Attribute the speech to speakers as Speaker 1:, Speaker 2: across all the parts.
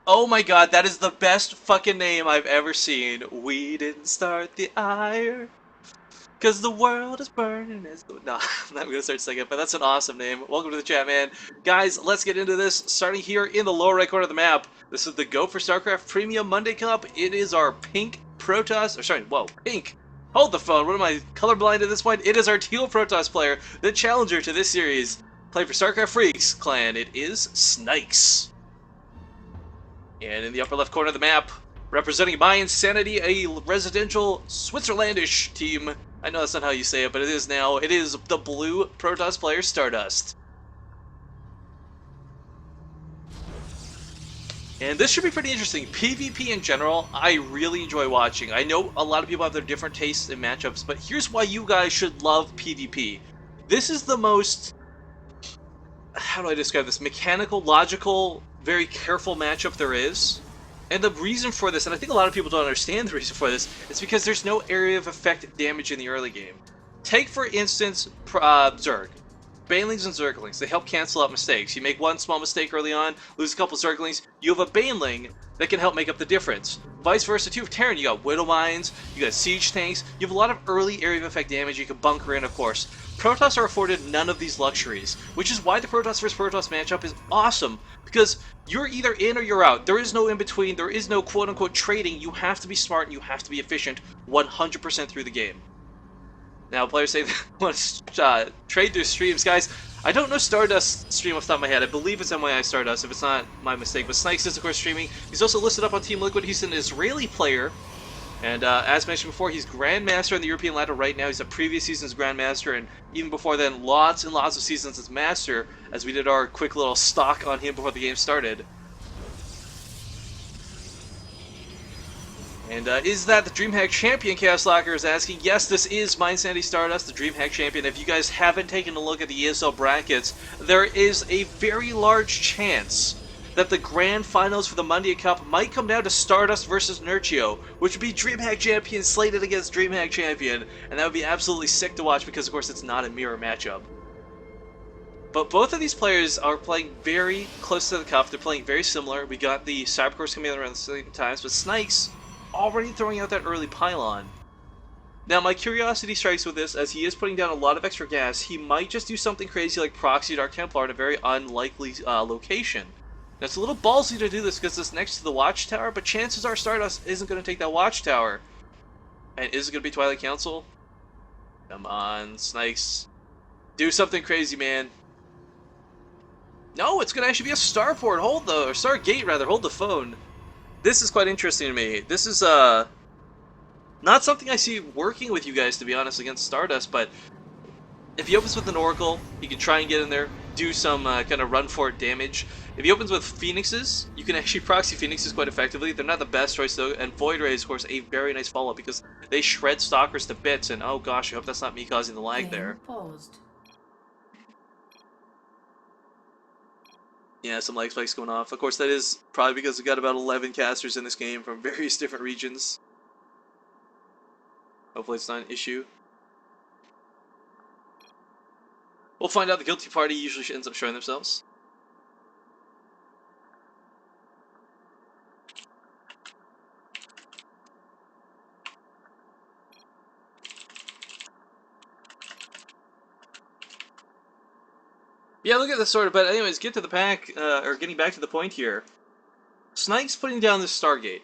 Speaker 1: Oh my god, that is the best fucking name I've ever seen. We didn't start the ire, cause the world is burning as the... No, I'm not gonna start singing, but that's an awesome name. Welcome to the chat, man. Guys, let's get into this. Starting here in the lower right corner of the map. This is the Go for StarCraft Premium Monday Cup. It is our pink Protoss, or sorry, whoa, pink. Hold the phone, what am I, colorblind at this point? It is our teal Protoss player, the challenger to this series. Play for StarCraft Freaks clan, it is Snykes. And in the upper left corner of the map, representing my insanity, a residential Switzerlandish team. I know that's not how you say it, but it is now. It is the blue Protoss player, Stardust. And this should be pretty interesting. PvP in general, I really enjoy watching. I know a lot of people have their different tastes in matchups, but here's why you guys should love PvP. This is the most... how do I describe this? Mechanical, logical, very careful matchup there is. And the reason for this, and I think a lot of people don't understand the reason for this, is because there's no area of effect damage in the early game. Take, for instance, Zerg. Banelings and Zerglings, they help cancel out mistakes. You make one small mistake early on, lose a couple Zerglings, you have a Baneling that can help make up the difference. Vice versa too, for Terran, you got Widow Mines, you got Siege Tanks, you have a lot of early area of effect damage you can bunker in, of course. Protoss are afforded none of these luxuries, which is why the Protoss vs Protoss matchup is awesome, because you're either in or you're out. There is no in between, there is no quote-unquote trading. You have to be smart and you have to be efficient 100% through the game. Now, players say they want to trade their streams. Guys, I don't know Stardust's stream off the top of my head. I believe it's mYi Stardust, if it's not my mistake. But Snykes is, of course, streaming. He's also listed up on Team Liquid. He's an Israeli player. And as mentioned before, he's Grandmaster on the European ladder right now. He's a previous season's Grandmaster. And even before then, lots and lots of seasons as Master, as we did our quick little stock on him before the game started. And is that the DreamHack Champion, Chaos Locker is asking? Yes, this is my Insanity Stardust, the DreamHack Champion. If you guys haven't taken a look at the ESL brackets, there is a very large chance that the grand finals for the Monday Cup might come down to Stardust versus Nurchio, which would be DreamHack Champion slated against DreamHack Champion, and that would be absolutely sick to watch because, of course, it's not a mirror matchup. But both of these players are playing very close to the cup. They're playing very similar. We got the Cybercores coming in around the same times, but Snykes already throwing out that early pylon. Now, my curiosity strikes with this, as he is putting down a lot of extra gas, he might just do something crazy like proxy Dark Templar in a very unlikely location. Now, it's a little ballsy to do this because it's next to the Watchtower, but chances are Stardust isn't going to take that Watchtower. And is it going to be Twilight Council? Come on, Snykes. Do something crazy, man. No, it's going to actually be a Starport. Hold the... or Stargate, rather. Hold the phone. This is quite interesting to me. This is, not something I see working with you guys, to be honest, against Stardust, but if he opens with an Oracle, he can try and get in there, do some kind of run-for-it damage. If he opens with Phoenixes, you can actually proxy Phoenixes quite effectively. They're not the best choice, though, and Void Ray is, of course, a very nice follow-up, because they shred Stalkers to bits, and oh gosh, I hope that's not me causing the lag there.
Speaker 2: Paused.
Speaker 1: Yeah, some lag spikes going off. Of course, that is probably because we've got about 11 casters in this game from various different regions. Hopefully it's not an issue. We'll find out. The guilty party usually ends up showing themselves. Yeah, look at this sort of, but anyways, get to the pack, or getting back to the point here. Snykes putting down this Stargate.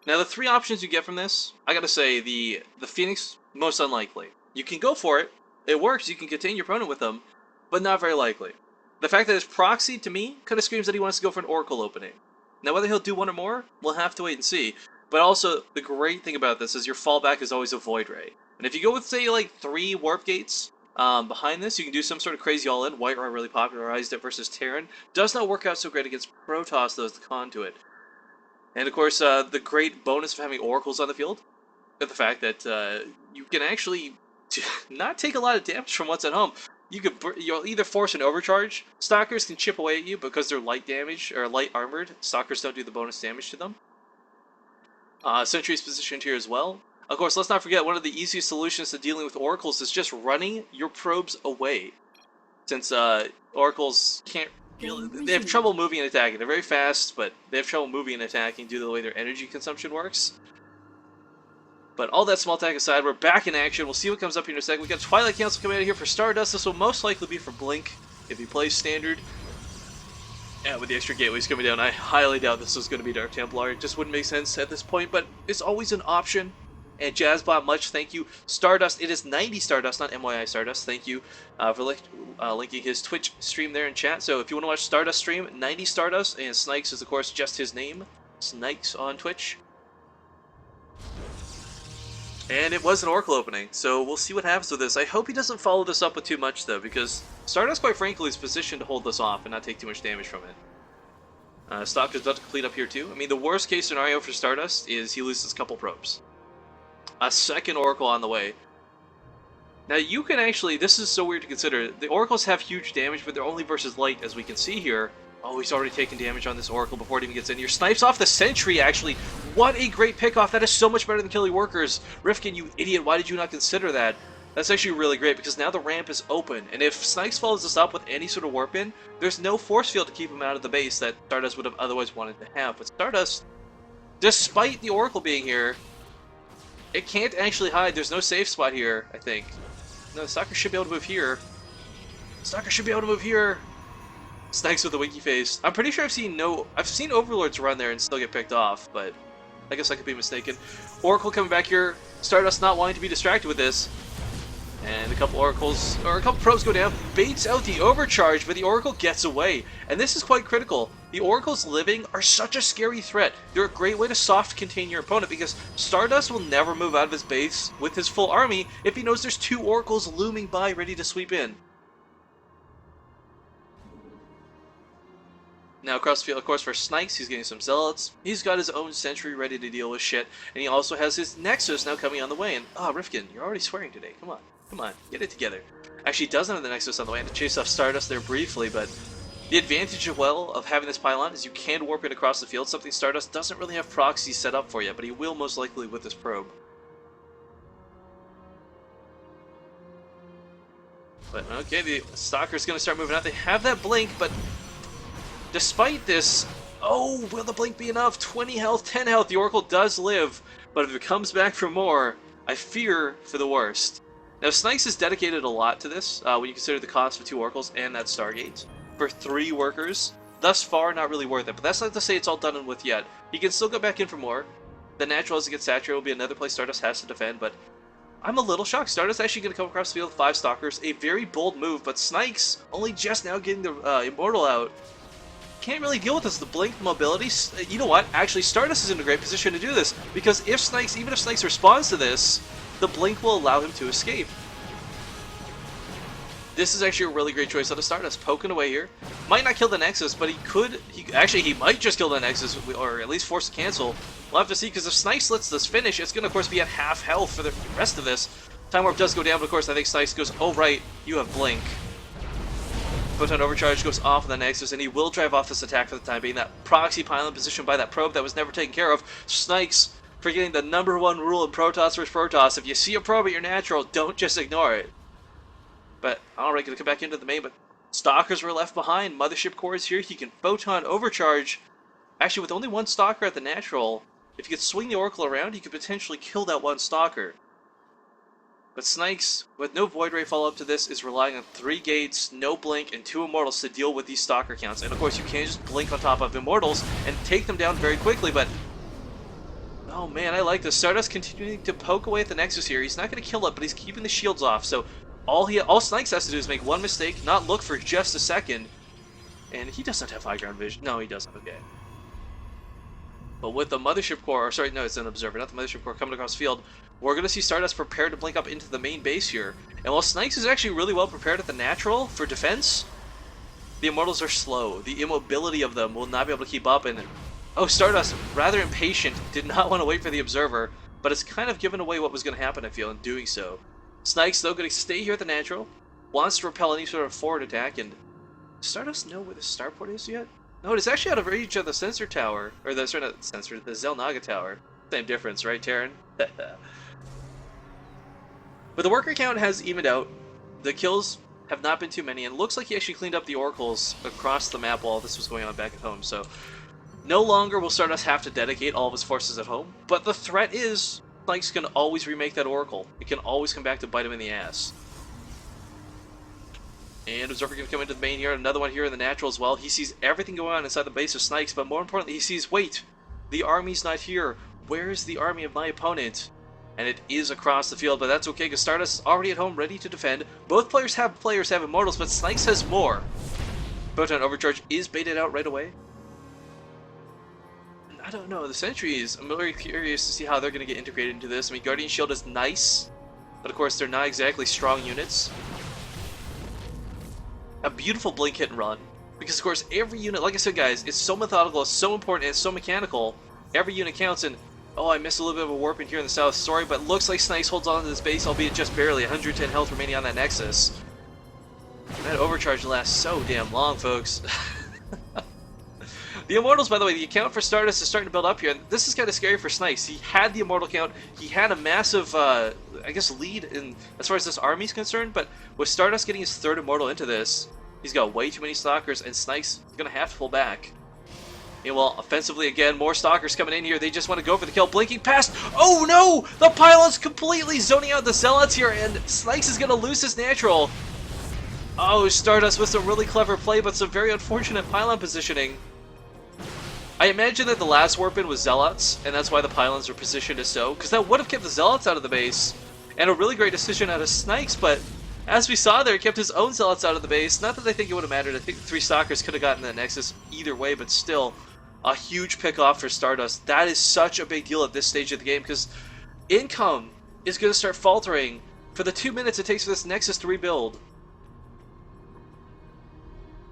Speaker 1: Now, the three options you get from this, I gotta say, the Phoenix, most unlikely. You can go for it, it works, you can contain your opponent with them, but not very likely. The fact that it's proxy, to me, kind of screams that he wants to go for an Oracle opening. Now, whether he'll do one or more, we'll have to wait and see. But also, the great thing about this is your fallback is always a Void Ray. And if you go with, say, like 3 Warp Gates behind this, you can do some sort of crazy all-in. White Ray really popularized it versus Terran. Does not work out so great against Protoss, though, is the con to it. And, of course, the great bonus of having Oracles on the field, is the fact that you can actually not take a lot of damage from what's at home. You'll either force an overcharge. Stalkers can chip away at you because they're light damage, or light armored. Stalkers don't do the bonus damage to them. Sentry's positioned here as well. Of course, let's not forget, one of the easiest solutions to dealing with Oracles is just running your probes away. Since Oracles can't They have trouble moving and attacking. They're very fast, but they have trouble moving and attacking due to the way their energy consumption works. But all that small attack aside, we're back in action. We'll see what comes up here in a second. We got Twilight Council coming out here for Stardust. This will most likely be for Blink if he plays standard. Yeah, with the extra gateways coming down, I highly doubt this is going to be Dark Templar. It just wouldn't make sense at this point, but it's always an option. And Jazzbot, much thank you. Stardust, it is 90 Stardust, not mYi Stardust. Thank you for linking his Twitch stream there in chat. So if you want to watch Stardust stream, 90 Stardust, and Snykes is, of course, just his name. Snykes on Twitch. And it was an Oracle opening, so we'll see what happens with this. I hope he doesn't follow this up with too much, though, because Stardust, quite frankly, is positioned to hold this off and not take too much damage from it. Stock is about to complete up here, too. I mean, the worst case scenario for Stardust is he loses a couple probes. A second Oracle on the way. Now, you can actually... This is so weird to consider. The Oracles have huge damage, but they're only versus light, as we can see here. Oh, he's already taken damage on this Oracle before it even gets in here. Snipes off the Sentry, actually. What a great pickoff. That is so much better than killing workers. Rifkin, you idiot. Why did you not consider that? That's actually really great, because now the ramp is open. And if Snykes follows this up with any sort of warp in, there's no force field to keep him out of the base that Stardust would have otherwise wanted to have. But Stardust, despite the Oracle being here, it can't actually hide. There's no safe spot here, I think. No, Stalker should be able to move here. Stalker should be able to move here. Snykes with the winky face. I'm pretty sure I've seen Overlords run there and still get picked off, but I guess I could be mistaken. Oracle coming back here. Stardust not wanting to be distracted with this. And a couple Oracles, or a couple probes go down. Baits out the overcharge, but the Oracle gets away. And this is quite critical. The Oracles living are such a scary threat. They're a great way to soft contain your opponent, because Stardust will never move out of his base with his full army if he knows there's two Oracles looming by ready to sweep in. Now across the field, of course, for Snykes, he's getting some Zealots. He's got his own Sentry ready to deal with shit. And he also has his Nexus now coming on the way. And, Rifkin, you're already swearing today. Come on. Come on. Get it together. Actually, he doesn't have the Nexus on the way. I had to chase off Stardust there briefly, but the advantage of having this pylon is you can warp it across the field, something Stardust doesn't really have proxies set up for yet, but he will most likely with this probe. But, okay, the Stalker's going to start moving out. They have that blink, but despite this, oh, will the blink be enough? 20 health, 10 health. The Oracle does live, but if it comes back for more, I fear for the worst. Now, Snykes has dedicated a lot to this, when you consider the cost of 2 Oracles and that Stargate. For 3 workers, thus far, not really worth it. But that's not to say it's all done and with yet. He can still go back in for more. The natural as it gets saturated will be another place Stardust has to defend, but I'm a little shocked. Stardust actually going to come across the field with 5 Stalkers. A very bold move, but Snykes, only just now getting the Immortal out, can't really deal with this. The blink mobility. You know what? Actually, Stardust is in a great position to do this, because if Snykes, even if Snykes responds to this, the blink will allow him to escape. This is actually a really great choice out of Stardust. Poking away here. Might not kill the Nexus, but he might just kill the Nexus, or at least force a cancel. We'll have to see, because if Snykes lets this finish, it's going to, of course, be at half health for the rest of this. Time Warp does go down, but of course, I think Snykes goes, oh right, you have blink. Photon Overcharge goes off of the Nexus, and he will drive off this attack for the time being. That proxy pylon positioned by that probe that was never taken care of. Snykes forgetting the #1 rule in Protoss vs. Protoss. If you see a probe at your natural, don't just ignore it. But, alright, gonna come back into the main, but Stalkers were left behind. Mothership Core is here. He can Photon Overcharge. Actually, with only 1 Stalker at the natural, if you could swing the Oracle around, he could potentially kill that 1 Stalker. But Snykes, with no Void Ray follow-up to this, is relying on 3 gates, no blink, and 2 Immortals to deal with these Stalker counts. And of course, you can't just blink on top of Immortals and take them down very quickly, but oh man, I like this. Stardust continuing to poke away at the Nexus here. He's not going to kill it, but he's keeping the shields off. So all Snykes has to do is make 1 mistake, not look for just a second. And he doesn't have high ground vision. No, he doesn't. Okay. But with the Mothership Core, or sorry, no, it's an Observer, not the Mothership Core, coming across the field, we're going to see Stardust prepared to blink up into the main base here. And while Snykes is actually really well prepared at the natural for defense, the Immortals are slow. The immobility of them will not be able to keep up, and oh, Stardust, rather impatient, did not want to wait for the Observer, but it's kind of given away what was going to happen, I feel, in doing so. Snykes, though, going to stay here at the natural, wants to repel any sort of forward attack, and does Stardust know where the starport is yet? No, it is actually out of reach of the sensor tower, or the, sorry, not sensor, the Xel'Naga tower. Same difference, right, Terran? But the worker count has evened out. The kills have not been too many, and it looks like he actually cleaned up the oracles across the map while this was going on back at home, so no longer will Stardust have to dedicate all of his forces at home, but the threat is Snykes can always remake that oracle. It can always come back to bite him in the ass. And Observer going to come into the main here, another one here in the natural as well. He sees everything going on inside the base of Snykes, but more importantly, he sees, wait, the army's not here. Where is the army of my opponent? And it is across the field, but that's okay because Stardust is already at home, ready to defend. Both players have immortals, but Snykes has more. Photon Overcharge is baited out right away. And I don't know, the Sentries, I'm very curious to see how they're going to get integrated into this. I mean, Guardian Shield is nice, but of course they're not exactly strong units. A beautiful blink hit and run, because of course every unit, like I said guys, it's so methodical, it's so important, and it's so mechanical. Every unit counts, and oh, I missed a little bit of a warp in here in the south, sorry, but looks like Snykes holds on to this base, albeit just barely, 110 health remaining on that Nexus. And that overcharge lasts so damn long, folks. The Immortals, by the way, the account for Stardust is starting to build up here, and this is kind of scary for Snykes. He had the Immortal count, he had a massive, I guess, lead in as far as this army's concerned, but with Stardust getting his third Immortal into this, he's got way too many Stalkers, and Snykes is going to have to pull back. Meanwhile, offensively again, more Stalkers coming in here, they just want to go for the kill, blinking past, oh no! The Pylon's completely zoning out the Zealots here, and Snykes is going to lose his natural. Oh, Stardust with some really clever play, but some very unfortunate Pylon positioning. I imagine that the last warp in was Zealots, and that's why the Pylons were positioned as so, because that would have kept the Zealots out of the base, and a really great decision out of Snykes, but as we saw there, he kept his own Zealots out of the base. Not that I think it would have mattered, I think the 3 Stalkers could have gotten that Nexus either way, but still, a huge pick-off for Stardust. That is such a big deal at this stage of the game, because income is going to start faltering for the 2 minutes it takes for this Nexus to rebuild.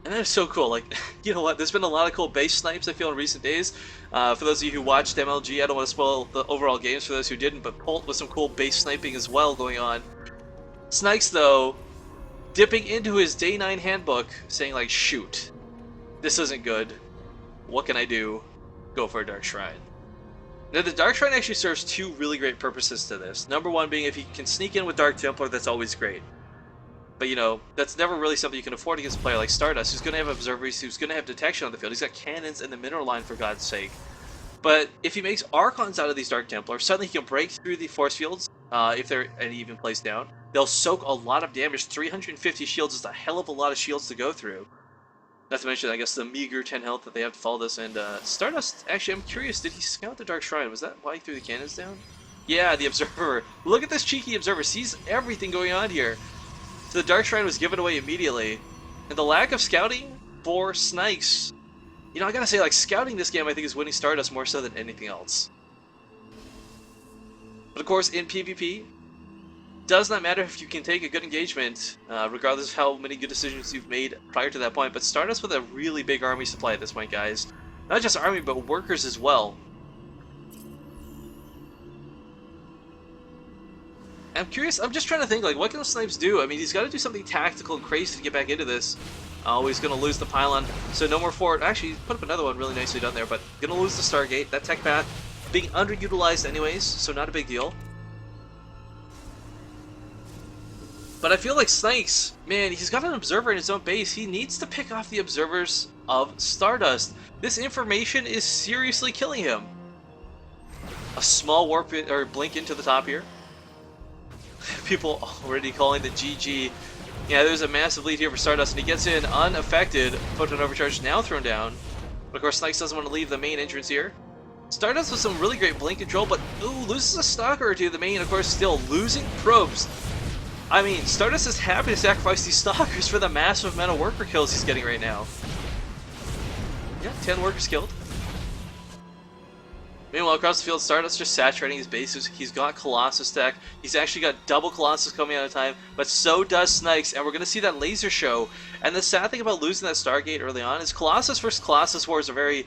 Speaker 1: And that is so cool. Like, you know what? There's been a lot of cool base snipes, I feel, in recent days. For those of you who watched MLG, I don't want to spoil the overall games for those who didn't, but Polt with some cool base sniping as well going on. Snykes, though, dipping into his Day 9 handbook, saying, like, shoot, this isn't good. What can I do? Go for a Dark Shrine. Now, the Dark Shrine actually serves 2 really great purposes to this. Number 1 being if he can sneak in with Dark Templar, that's always great. But, you know, that's never really something you can afford against a player like Stardust, who's going to have observers, who's going to have detection on the field. He's got cannons in the mineral line, for God's sake. But if he makes Archons out of these Dark Templars, suddenly he can break through the force fields, if they're any even placed down. They'll soak a lot of damage. 350 shields is a hell of a lot of shields to go through. Not to mention, I guess, the meager 10 health that they have to follow this. And Stardust, actually, I'm curious, did he scout the Dark Shrine? Was that why he threw the cannons down? Yeah, the Observer. Look at this cheeky Observer. Sees everything going on here. So the Dark Shrine was given away immediately. And the lack of scouting for Snykes. You know, I gotta say, like, scouting this game, I think, is winning Stardust more so than anything else. But of course, in PvP, does not matter if you can take a good engagement, regardless of how many good decisions you've made prior to that point. But Stardust with a really big army supply at this point, guys. Not just army, but workers as well. I'm curious, I'm just trying to think, like, what can the Snipes do? I mean, he's got to do something tactical and crazy to get back into this. Oh, he's going to lose the Pylon, so no more forward. Actually, put up another one really nicely done there, but going to lose the Stargate. That tech path being underutilized anyways, so not a big deal. But I feel like Snykes, man, he's got an Observer in his own base. He needs to pick off the Observers of Stardust. This information is seriously killing him. A small warp or blink into the top here. People already calling the GG. Yeah, there's a massive lead here for Stardust, and he gets in unaffected. Photon Overcharge now thrown down. But of course, Snykes doesn't want to leave the main entrance here. Stardust with some really great blink control, but ooh, loses a Stalker or two. The main, of course, still losing probes. I mean, Stardust is happy to sacrifice these Stalkers for the massive amount of worker kills he's getting right now. Yeah, 10 workers killed. Meanwhile, across the field, Stardust just saturating his bases. He's got Colossus tech. He's actually got double Colossus coming out of time, but so does Snykes, and we're going to see that laser show. And the sad thing about losing that Stargate early on is Colossus versus Colossus wars are very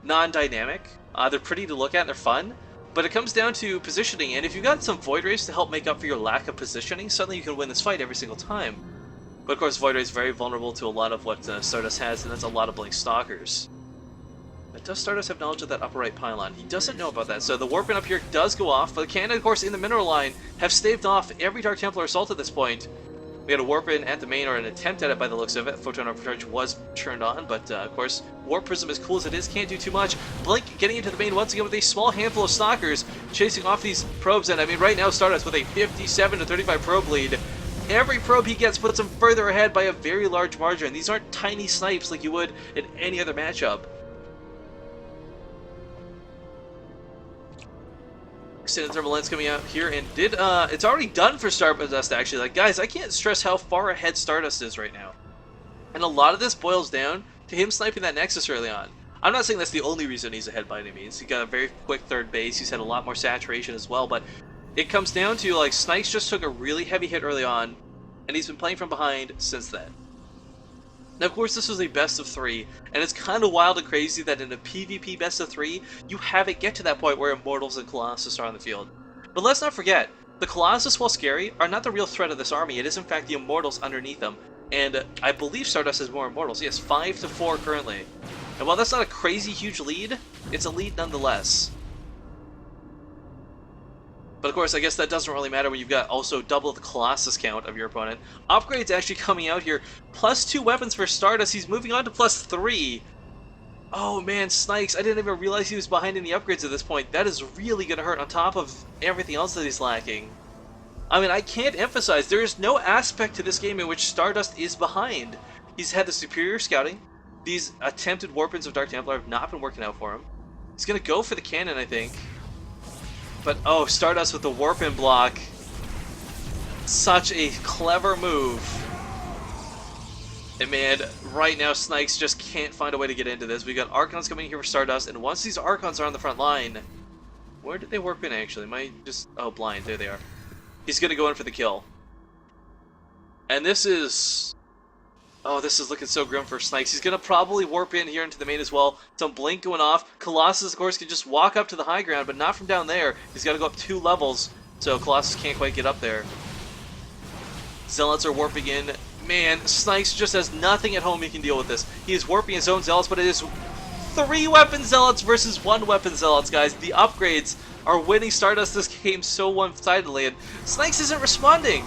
Speaker 1: non-dynamic. They're pretty to look at, and they're fun, but it comes down to positioning, and if you've got some Void Rays to help make up for your lack of positioning, suddenly you can win this fight every single time. But of course, Void Ray is very vulnerable to a lot of what Stardust has, and that's a lot of Blink Stalkers. But does Stardust have knowledge of that upper right pylon? He doesn't know about that, so the warping up here does go off, but the cannon, of course, in the mineral line have staved off every Dark Templar assault at this point. We had a warp in at the main, or an attempt at it by the looks of it. Photon Overcharge was turned on, but of course, Warp Prism, as cool as it is, can't do too much. Blink getting into the main once again with a small handful of stalkers, chasing off these probes, and I mean, right now, Stardust with a 57 to 35 probe lead. Every probe he gets puts him further ahead by a very large margin. These aren't tiny snipes like you would in any other matchup. Extended thermal lens coming out here, and it's already done for Stardust, actually. Like, guys, I can't stress how far ahead Stardust is right now. And a lot of this boils down to him sniping that Nexus early on. I'm not saying that's the only reason he's ahead by any means. He got a very quick third base, he's had a lot more saturation as well, but it comes down to, like, Snykes just took a really heavy hit early on, and he's been playing from behind since then. Now, of course, this was a best of 3, and it's kind of wild and crazy that in a PvP best of 3, you have it get to that point where Immortals and Colossus are on the field. But let's not forget, the Colossus, while scary, are not the real threat of this army. It is, in fact, the Immortals underneath them. And I believe Stardust has more Immortals. Yes, 5 to 4 currently. And while that's not a crazy huge lead, it's a lead nonetheless. But of course, I guess that doesn't really matter when you've got also double the Colossus count of your opponent. Upgrades actually coming out here. +2 weapons for Stardust. He's moving on to +3. Oh man, Snykes, I didn't even realize he was behind in the upgrades at this point. That is really going to hurt on top of everything else that he's lacking. I mean, I can't emphasize, there is no aspect to this game in which Stardust is behind. He's had the superior scouting. These attempted warpins of Dark Templar have not been working out for him. He's going to go for the cannon, I think. But, oh, Stardust with the warp-in block. Such a clever move. And man, right now Snykes just can't find a way to get into this. We got Archons coming here for Stardust, and once these Archons are on the front line... Where did they warp in, actually? Am I just... Oh, blind. There they are. He's going to go in for the kill. And this is... Oh, this is looking so grim for Snykes. He's going to probably warp in here into the main as well. Some blink going off. Colossus, of course, can just walk up to the high ground, but not from down there. He's got to go up 2 levels, so Colossus can't quite get up there. Zealots are warping in. Man, Snykes just has nothing at home he can deal with this. He is warping his own Zealots, but it is 3 weapon Zealots versus 1 weapon Zealots, guys. The upgrades are winning Stardust this game so one-sidedly, and Snykes isn't responding.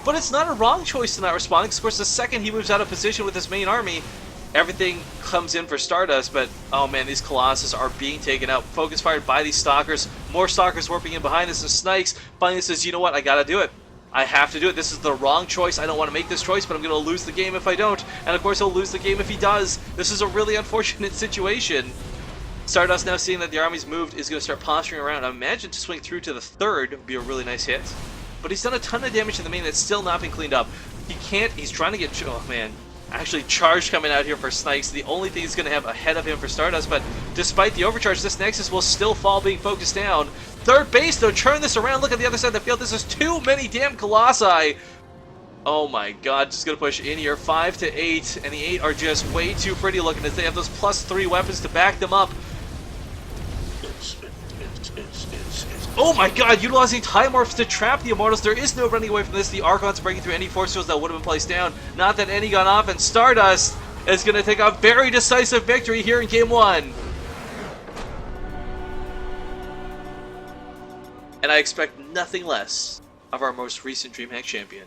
Speaker 1: But it's not a wrong choice to not respond, because of course the second he moves out of position with his main army, everything comes in for Stardust, but oh man, these Colossus are being taken out. Focus fired by these Stalkers, more Stalkers warping in behind this, and Snykes finally says, you know what, I gotta do it. I have to do it. This is the wrong choice. I don't want to make this choice, but I'm going to lose the game if I don't. And of course he'll lose the game if he does. This is a really unfortunate situation. Stardust, now seeing that the army's moved, is going to start posturing around. I imagine to swing through to the 3rd would be a really nice hit. But he's done a ton of damage to the main that's still not been cleaned up. He can't, he's trying to get, oh man, actually charge coming out here for Snykes. The only thing he's going to have ahead of him for Stardust, but despite the overcharge, this Nexus will still fall being focused down. 3rd base though, turn this around, look at the other side of the field, this is too many damn Colossi. Oh my god, just going to push in here, 5 to 8, and the 8 are just way too pretty looking as they have those +3 weapons to back them up. Oh my god, utilizing Time Morphs to trap the Immortals. There is no running away from this. The Archons breaking through any force fields that would have been placed down. Not that any got off, and Stardust is going to take a very decisive victory here in Game 1. And I expect nothing less of our most recent DreamHack champion.